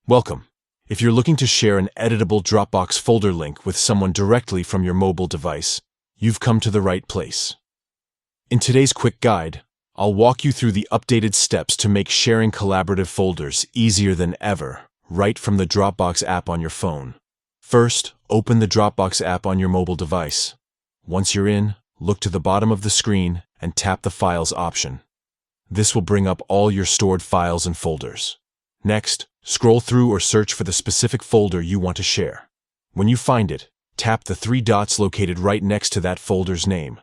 Welcome. If you're looking to share an editable Dropbox folder link with someone directly from your mobile device, you've come to the right place. In today's quick guide, I'll walk you through the updated steps to make sharing collaborative folders easier than ever, right from the Dropbox app on your phone. First, open the Dropbox app on your mobile device. Once you're in, look to the bottom of the screen and tap the Files option. This will bring up all your stored files and folders. Next, scroll through or search for the specific folder you want to share. When you find it, tap the three dots located right next to that folder's name.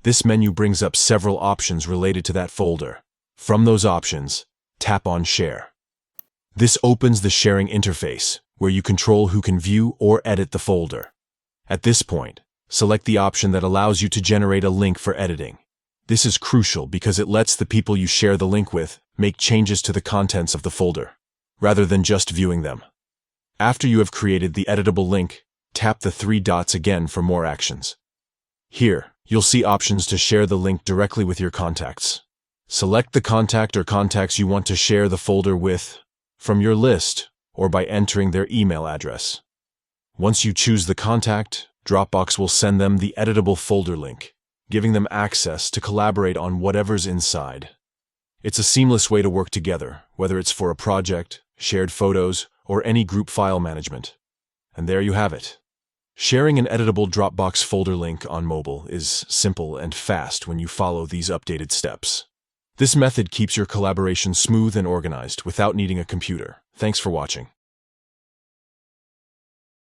This menu brings up several options related to that folder. From those options, tap on Share. This opens the sharing interface, where you control who can view or edit the folder. At this point, select the option that allows you to generate a link for editing. This is crucial because it lets the people you share the link with make changes to the contents of the folder, rather than just viewing them. After you have created the editable link, tap the three dots again for more actions. Here, you'll see options to share the link directly with your contacts. Select the contact or contacts you want to share the folder with from your list or by entering their email address. Once you choose the contact, Dropbox will send them the editable folder link, giving them access to collaborate on whatever's inside. It's a seamless way to work together, whether it's for a project, shared photos, or any group file management. And there you have it. Sharing an editable Dropbox folder link on mobile is simple and fast when you follow these updated steps. This method keeps your collaboration smooth and organized without needing a computer. Thanks for watching.